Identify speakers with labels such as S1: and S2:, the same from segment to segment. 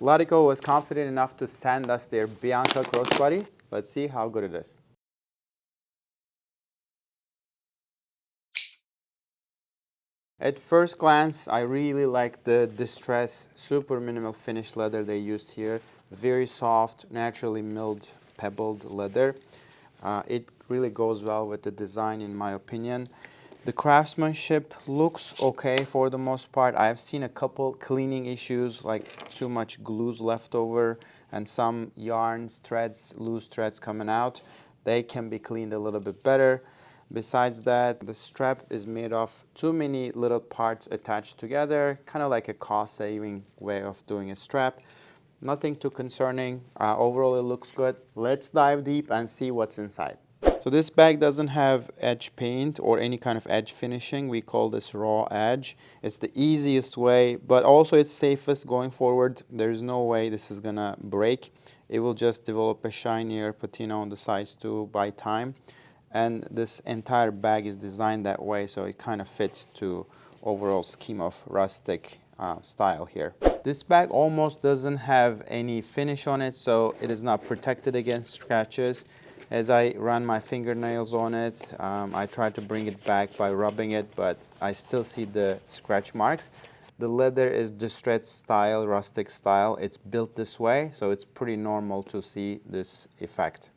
S1: Latico was confident enough to send us their Bianca crossbody. Let's see how good it is. At first glance, I really like the distress, super minimal finish leather they used here. Very soft, naturally milled, pebbled leather. It really goes well with the design in my opinion. The craftsmanship looks okay for the most part. I've seen a couple cleaning issues, like too much glues left over and some yarns, threads, loose threads coming out. They can be cleaned a little bit better. Besides that, the strap is made of too many little parts attached together, kind of like a cost-saving way of doing a strap. Nothing too concerning. Overall, it looks good. Let's dive deep and see what's inside. So this bag doesn't have edge paint or any kind of edge finishing. We call this raw edge. It's the easiest way, but also it's safest going forward. There's no way this is gonna break. It will just develop a shinier patina on the sides too by time. And this entire bag is designed that way, so it kind of fits to overall scheme of rustic style here. This bag almost doesn't have any finish on it, so it is not protected against scratches. As I run my fingernails on it, I try to bring it back by rubbing it, but I still see the scratch marks. The leather is distressed style, rustic style. It's built this way, so it's pretty normal to see this effect.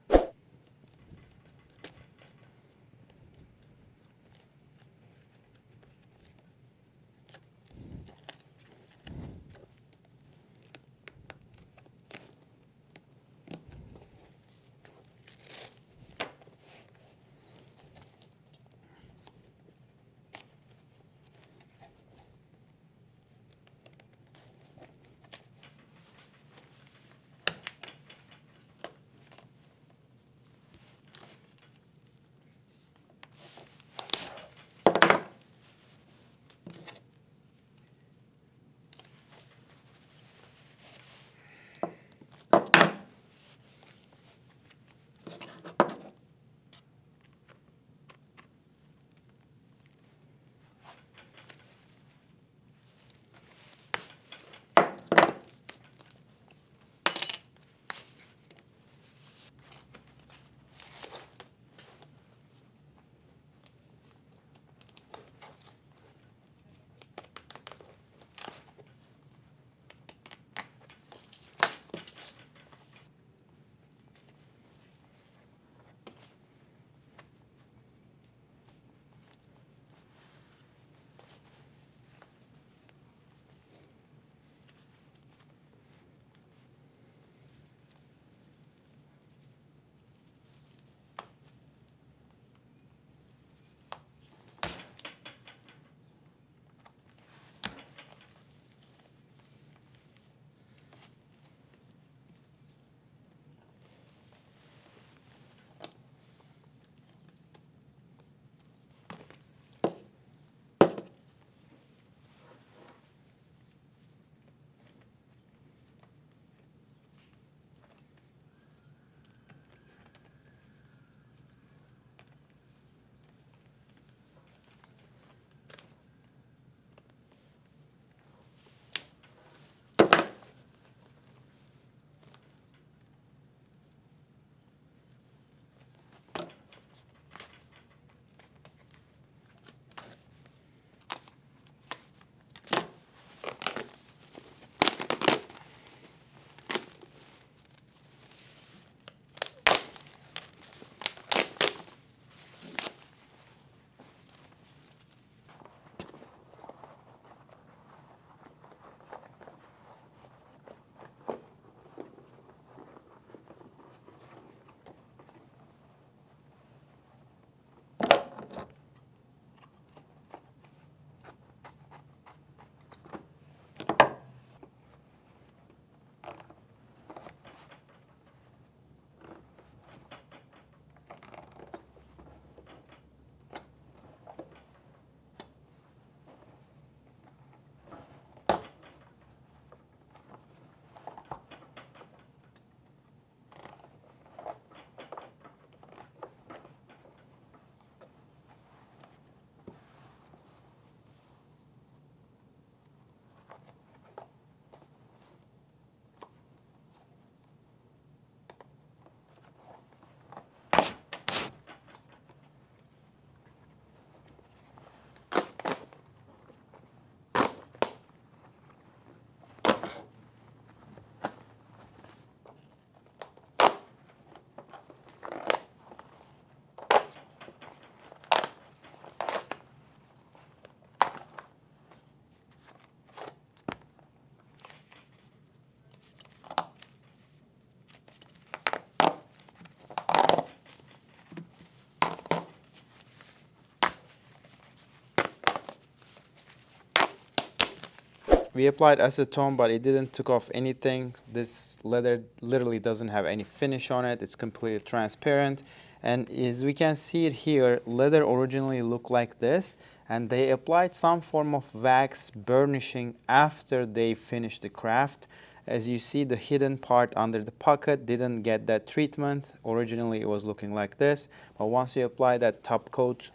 S1: We applied acetone, but it didn't took off anything. This leather literally doesn't have any finish on it. It's completely transparent. And as we can see it here, leather originally looked like this, and they applied some form of wax burnishing after they finished the craft. As you see, the hidden part under the pocket didn't get that treatment. Originally, it was looking like this, but once you apply that top coat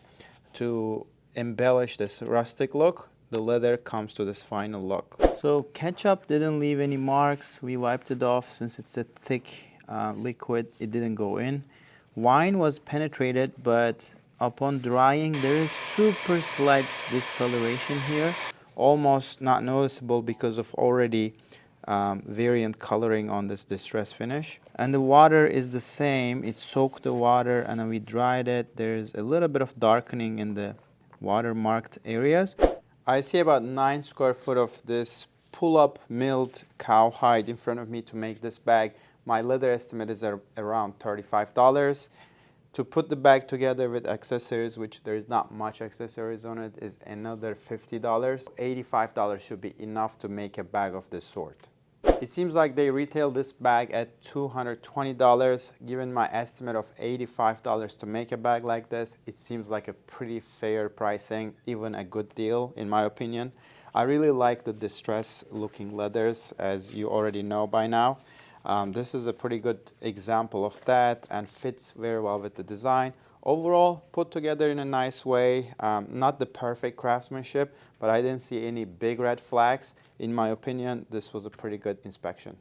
S1: to embellish this rustic look, the leather comes to this final look. So ketchup didn't leave any marks. We wiped it off. Since it's a thick liquid, it didn't go in. Wine was penetrated, but upon drying, there is super slight discoloration here, almost not noticeable because of already variant coloring on this distress finish. And the water is the same. It soaked the water and then we dried it. There's a little bit of darkening in the watermarked areas. I see about 9 square foot of this pull-up milled cowhide in front of me to make this bag. My leather estimate is around $35. To put the bag together with accessories, which there is not much accessories on it, is another $50. $85 should be enough to make a bag of this sort. It seems like they retail this bag at $220. Given my estimate of $85 to make a bag like this, it seems like a pretty fair pricing, even a good deal in my opinion. I really like the distress looking leathers, as you already know by now. This is a pretty good example of that and fits very well with the design. Overall, put together in a nice way. Not the perfect craftsmanship, but I didn't see any big red flags. In my opinion, this was a pretty good inspection.